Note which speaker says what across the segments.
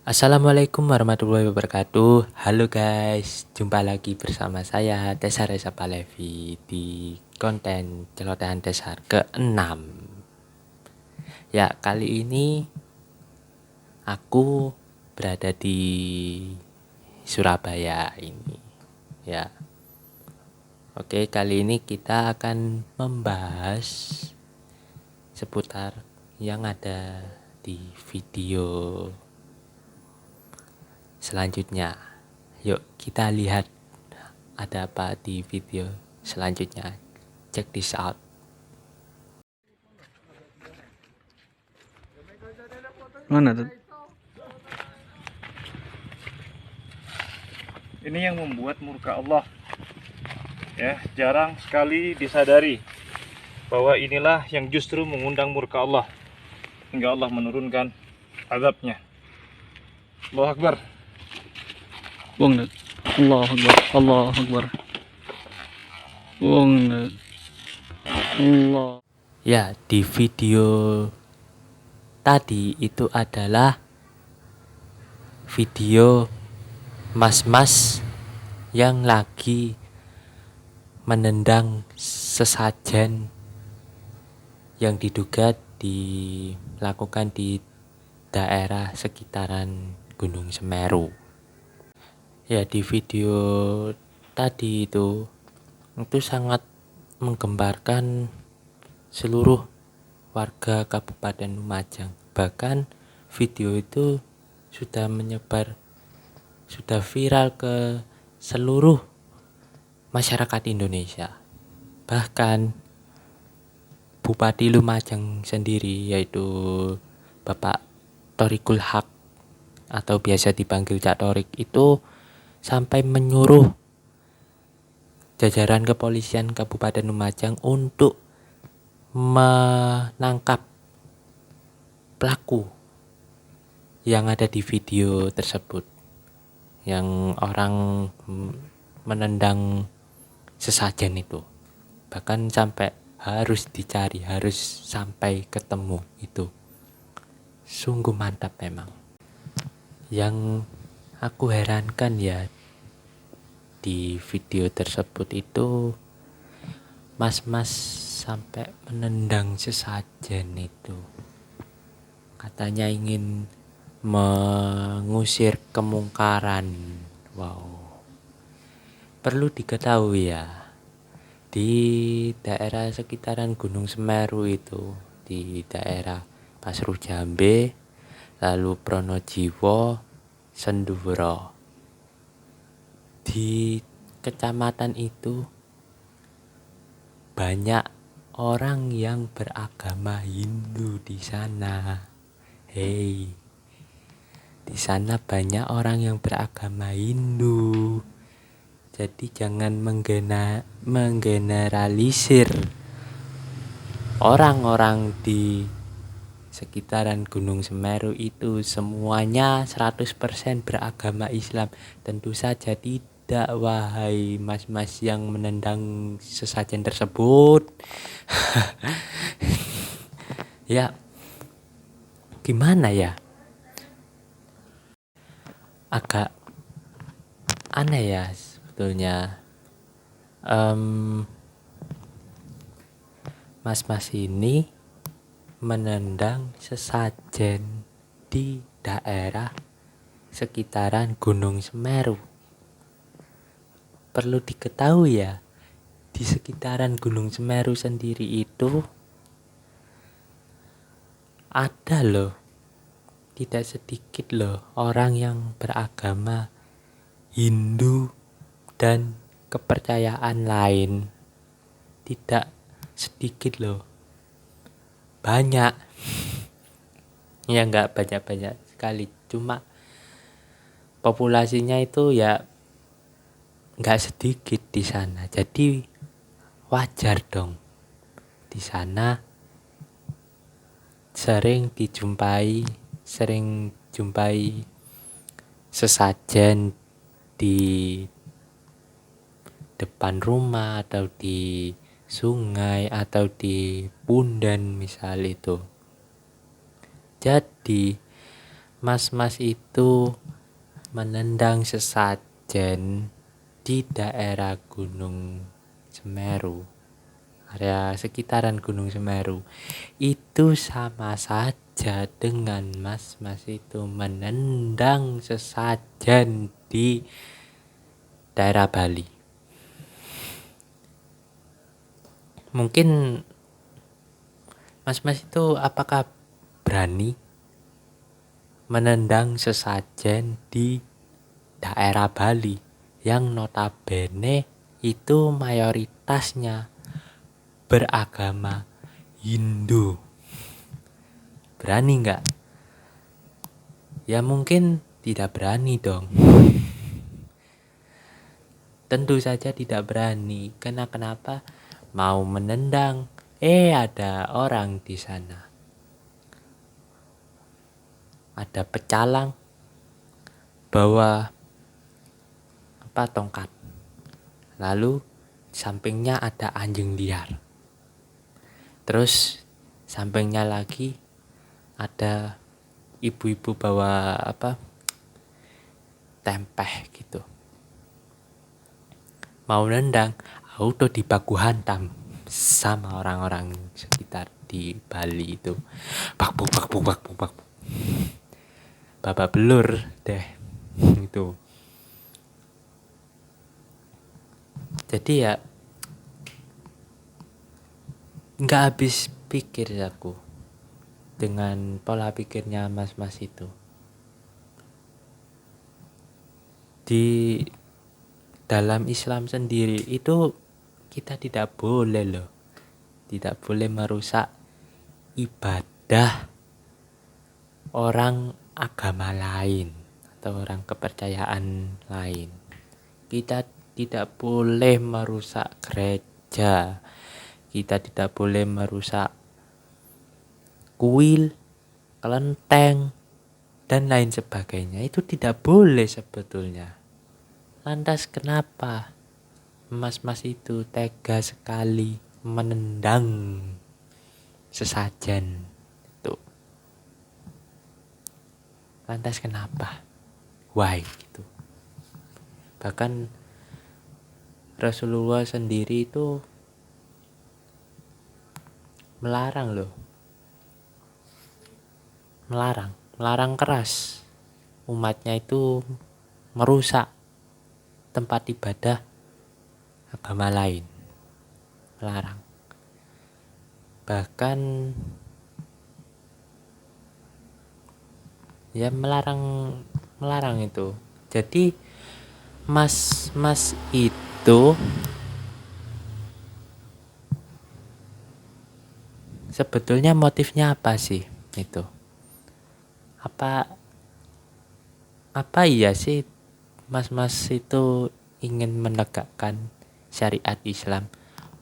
Speaker 1: Assalamualaikum warahmatullahi wabarakatuh. Halo guys, jumpa lagi bersama saya Desa Reza Palevi di konten celotehan dasar ke-6. Ya, kali ini aku berada di Surabaya ini. Ya. Oke, kali ini kita akan membahas seputar yang ada di video selanjutnya. Yuk kita lihat ada apa di video selanjutnya. Check this out.
Speaker 2: Mana tuh?
Speaker 3: Ini yang membuat murka Allah. Ya, jarang sekali disadari bahwa inilah yang justru mengundang murka Allah hingga Allah menurunkan azabnya. Allahu Akbar.
Speaker 2: Buang nak. Allah Akbar. Allah Akbar. Buang nak. Allah.
Speaker 1: Ya, di video tadi itu adalah video mas-mas yang lagi menendang sesajen yang diduga dilakukan di daerah sekitaran Gunung Semeru. Ya, di video tadi itu sangat menggemparkan seluruh warga Kabupaten Lumajang. Bahkan video itu sudah menyebar, sudah viral ke seluruh masyarakat Indonesia. Bahkan Bupati Lumajang sendiri, yaitu Bapak Thoriqul Haq atau biasa dipanggil Cak Thorik, itu sampai menyuruh jajaran kepolisian Kabupaten Lumajang untuk menangkap pelaku yang ada di video tersebut, yang orang menendang sesajen itu. Bahkan sampai harus dicari, harus sampai ketemu. Itu sungguh mantap memang. Yang aku herankan ya di video tersebut itu, mas-mas sampai menendang sesajen itu. Katanya ingin mengusir kemungkaran. Wow. Perlu diketahui ya, di daerah sekitaran Gunung Semeru itu, di daerah Pasru Jambe, lalu Pronojiwo, Senduro, di kecamatan itu banyak orang yang beragama Hindu di sana. Hei, di sana banyak orang yang beragama Hindu. Jadi jangan menggeneralisir orang-orang di sekitaran Gunung Semeru itu semuanya 100% beragama Islam. Tentu saja tidak, wahai mas-mas yang menendang sesajen tersebut. Ya, gimana ya, agak aneh ya sebetulnya. Mas-mas ini menendang sesajen di daerah sekitaran Gunung Semeru. Perlu diketahui ya, di sekitaran Gunung Semeru sendiri itu ada loh, tidak sedikit loh orang yang beragama Hindu dan kepercayaan lain. Tidak sedikit loh, banyak. Ya enggak banyak-banyak sekali, cuma populasinya itu ya enggak sedikit di sana. Jadi wajar dong di sana sering jumpai sesajen di depan rumah atau di sungai atau di pundan misal itu. Jadi mas-mas itu menendang sesajen di daerah Gunung Semeru, area sekitaran Gunung Semeru, itu sama saja dengan mas-mas itu menendang sesajen di daerah Bali. Mungkin mas-mas itu apakah berani menendang sesajen di daerah Bali yang notabene itu mayoritasnya beragama Hindu? Berani nggak? Ya mungkin tidak berani dong. Tentu saja tidak berani. Kenapa? Mau menendang, ada orang di sana. Ada pecalang bawa tongkat. Lalu sampingnya ada anjing liar. Terus sampingnya lagi ada ibu-ibu bawa tempeh gitu. Mau nendang, auto dibaku hantam sama orang-orang sekitar di Bali itu. Bak buk. Babak belur deh itu. Jadi ya nggak habis pikir aku dengan pola pikirnya mas-mas itu. Di dalam Islam sendiri itu kita tidak boleh merusak ibadah orang agama lain atau orang kepercayaan lain. Kita tidak boleh merusak gereja, kita tidak boleh merusak kuil, kelenteng, dan lain sebagainya. Itu tidak boleh sebetulnya. Lantas kenapa mas-mas itu tega sekali menendang sesajen itu? Lantas kenapa? Why gitu? Bahkan Rasulullah sendiri itu melarang keras umatnya itu merusak tempat ibadah agama lain. Melarang. Bahkan ya melarang itu. Jadi mas-mas itu sebetulnya motifnya apa sih itu? Apa iya sih mas-mas itu ingin menegakkan syariat Islam?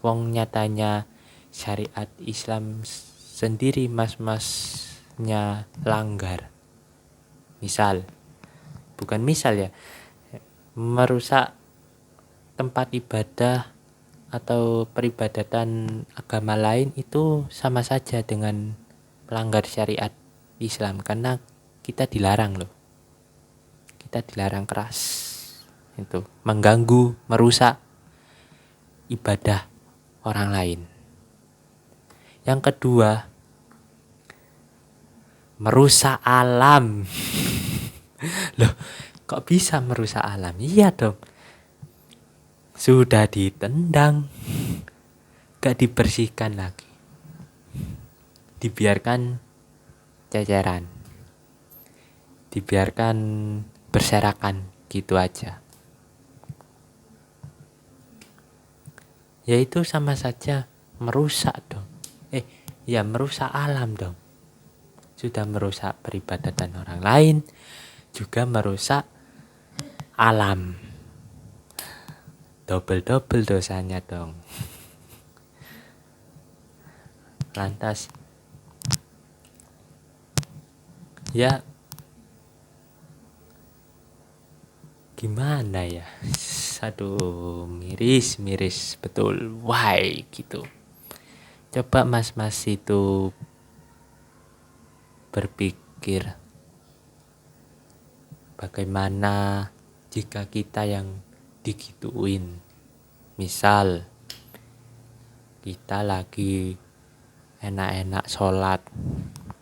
Speaker 1: Wong nyatanya syariat Islam sendiri mas-masnya langgar. Bukan misal ya, merusak tempat ibadah atau peribadatan agama lain itu sama saja dengan melanggar syariat Islam, karena kita dilarang keras itu mengganggu, merusak ibadah orang lain. Yang kedua, merusak alam. Loh, kok bisa merusak alam? Iya dong, sudah ditendang, gak dibersihkan lagi, dibiarkan ceceran, dibiarkan berserakan gitu aja. Yaitu sama saja merusak dong. Merusak alam dong. Sudah merusak peribadatan orang lain, juga merusak alam. Double dosanya dong. Lantas ya gimana ya? Aduh, miris betul. Why gitu? Coba mas-mas itu berpikir Bagaimana jika kita yang digituin? Misal kita lagi enak-enak sholat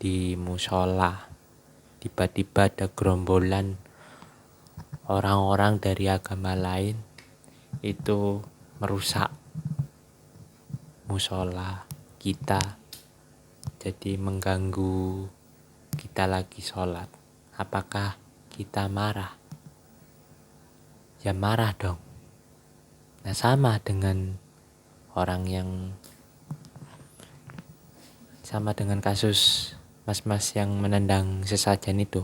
Speaker 1: di musola, tiba-tiba ada gerombolan orang-orang dari agama lain itu merusak musola kita, jadi mengganggu kita lagi sholat. Apakah kita marah? Ya marah dong. Nah, sama dengan kasus mas-mas yang menendang sesajen itu.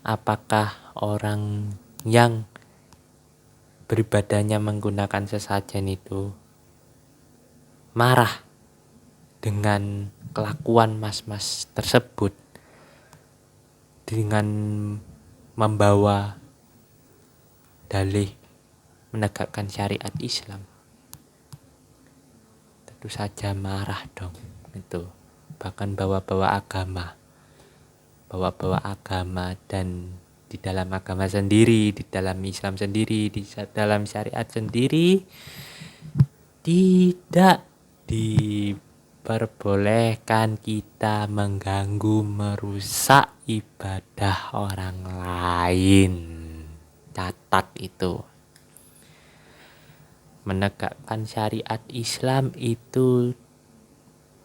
Speaker 1: Apakah orang yang beribadahnya menggunakan sesajen itu marah dengan kelakuan mas-mas tersebut dengan membawa dalih menegakkan syariat Islam? Tentu saja marah dong itu. Bahkan bawa-bawa agama, dan di dalam agama sendiri, di dalam Islam sendiri, di dalam syariat sendiri tidak diperbolehkan kita mengganggu, merusak ibadah orang lain. Catat itu. Menegakkan syariat Islam itu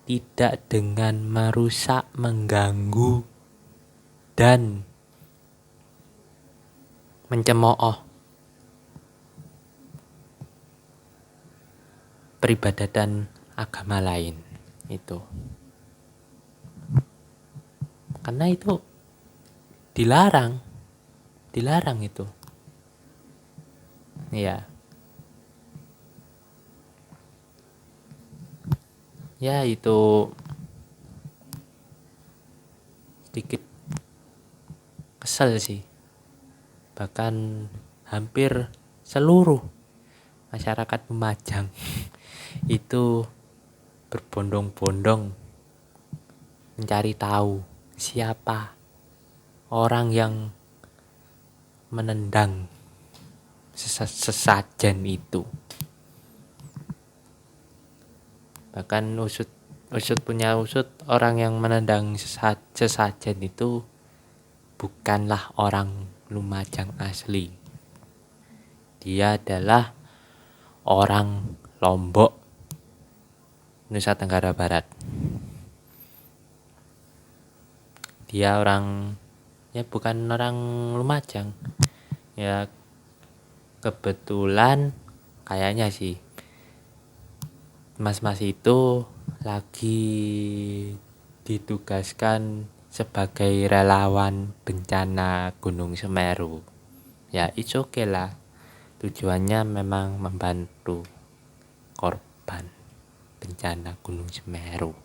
Speaker 1: tidak dengan merusak, mengganggu, dan mencemooh peribadatan agama lain itu. Karena itu dilarang itu. Ya itu sedikit kesel sih. Bahkan hampir seluruh masyarakat Lumajang itu berbondong-bondong mencari tahu siapa orang yang menendang sesajen itu. Bahkan usut punya usut, orang yang menendang sesajen itu bukanlah orang Lumajang asli. Dia adalah orang Lombok, Nusa Tenggara Barat. Dia bukan orang Lumajang. Ya kebetulan kayaknya sih mas-mas itu lagi ditugaskan sebagai relawan bencana Gunung Semeru. Ya it's okay lah. Tujuannya memang membantu korban bencana Gunung Semeru.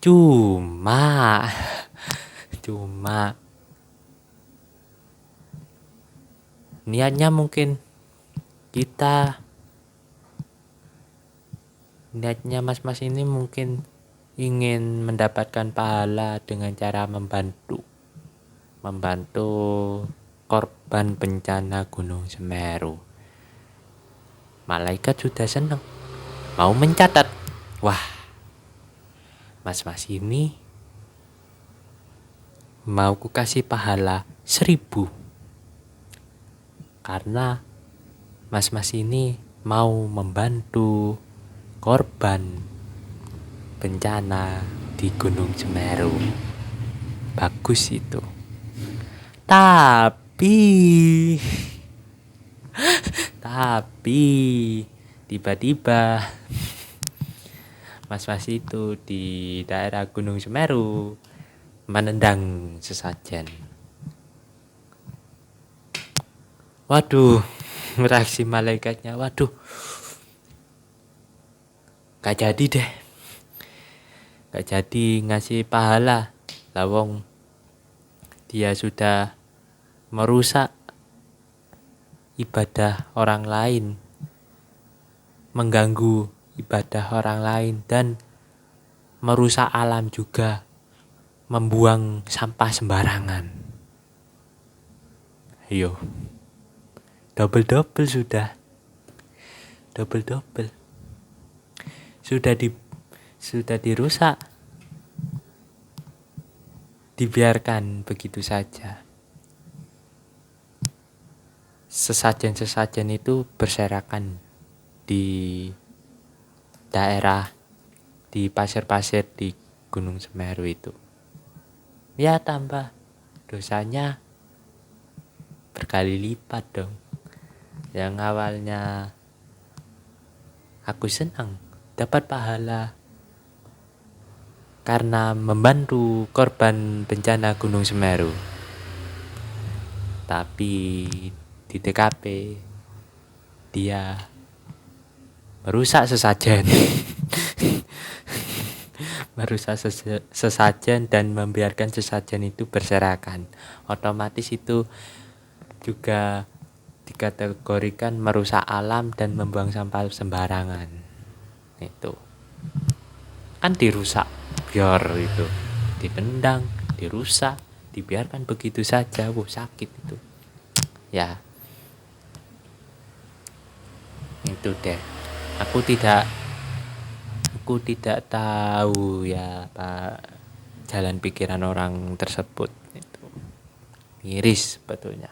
Speaker 1: Cuma niatnya mas-mas ini mungkin ingin mendapatkan pahala dengan cara membantu korban bencana Gunung Semeru. Malaikat sudah senang, mau mencatat. Wah, mas-mas ini mau ku kasih pahala 1000 karena mas-mas ini mau membantu korban bencana di Gunung Semeru. Bagus itu. Tapi tiba-tiba mas-mas itu di daerah Gunung Semeru menendang sesajen. Waduh, reaksi malaikatnya, waduh, gak jadi ngasih pahala. Lawong dia sudah merusak ibadah orang lain, mengganggu ibadah orang lain, dan merusak alam juga, membuang sampah sembarangan. Yo, double sudah. Double. Sudah dirusak. Dibiarkan begitu saja. Sesajen itu berserakan di daerah, di pasir-pasir di Gunung Semeru itu. Ya, tambah dosanya berkali lipat dong. Yang awalnya aku senang dapat pahala karena membantu korban bencana Gunung Semeru. Tapi di TKP dia merusak sesajen. Merusak sesajen dan membiarkan sesajen itu berserakan. Otomatis itu juga dikategorikan merusak alam dan membuang sampah sembarangan. Itu kan dirusak, biar itu ditendang, dirusak, dibiarkan begitu saja. Sakit itu. Ya, itu deh. Aku tidak tahu ya apa jalan pikiran orang tersebut. Itu miris sebetulnya.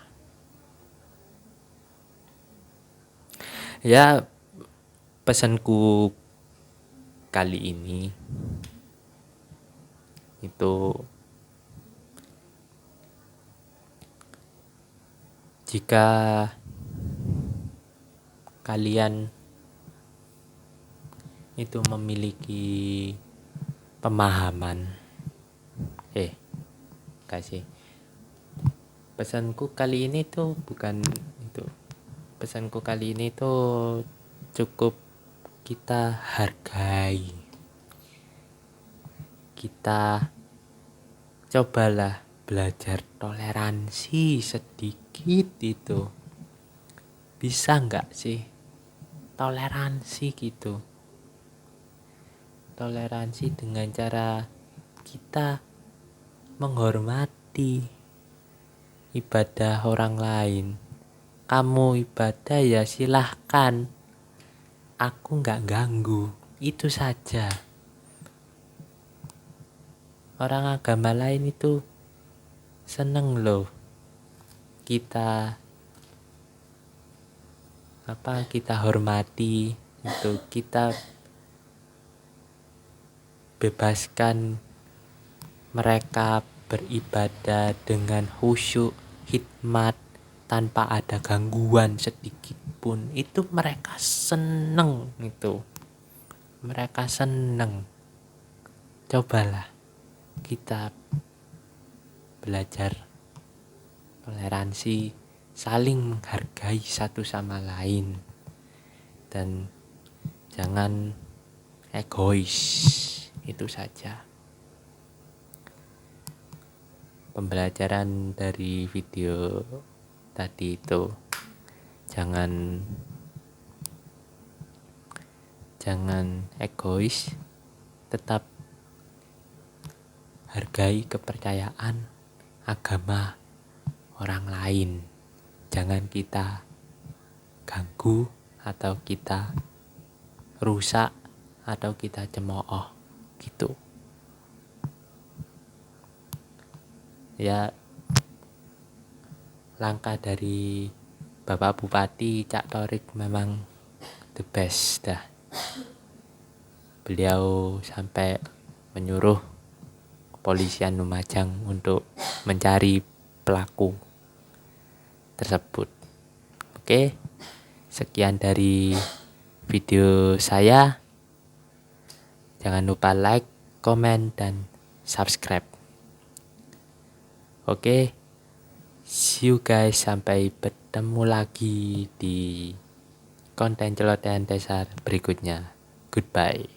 Speaker 1: Ya, pesanku kali ini itu jika kalian itu memiliki pemahaman kasih pesanku kali ini tuh bukan itu. Pesanku kali ini tuh cukup kita hargai, kita cobalah belajar toleransi sedikit. Itu bisa nggak sih toleransi gitu? Toleransi dengan cara kita menghormati ibadah orang lain. Kamu ibadah ya silahkan, aku nggak ganggu, itu saja. Orang agama lain itu seneng loh kita hormati, itu kita bebaskan mereka beribadah dengan khusyuk, hikmat, tanpa ada gangguan sedikit pun. Itu mereka seneng itu. Mereka seneng. Cobalah kita belajar toleransi, saling menghargai satu sama lain, dan jangan egois. Itu saja pembelajaran dari video tadi itu. Jangan egois, tetap hargai kepercayaan agama orang lain. Jangan kita ganggu atau kita rusak atau kita cemooh gitu. Ya, langkah dari Bapak Bupati Cak Torik memang the best dah. Beliau sampai menyuruh kepolisian Lumajang untuk mencari pelaku tersebut. Oke, sekian dari video saya. Jangan lupa like, komen, dan subscribe. Oke, see you guys. Sampai bertemu lagi di konten celotehan dasar berikutnya. Goodbye.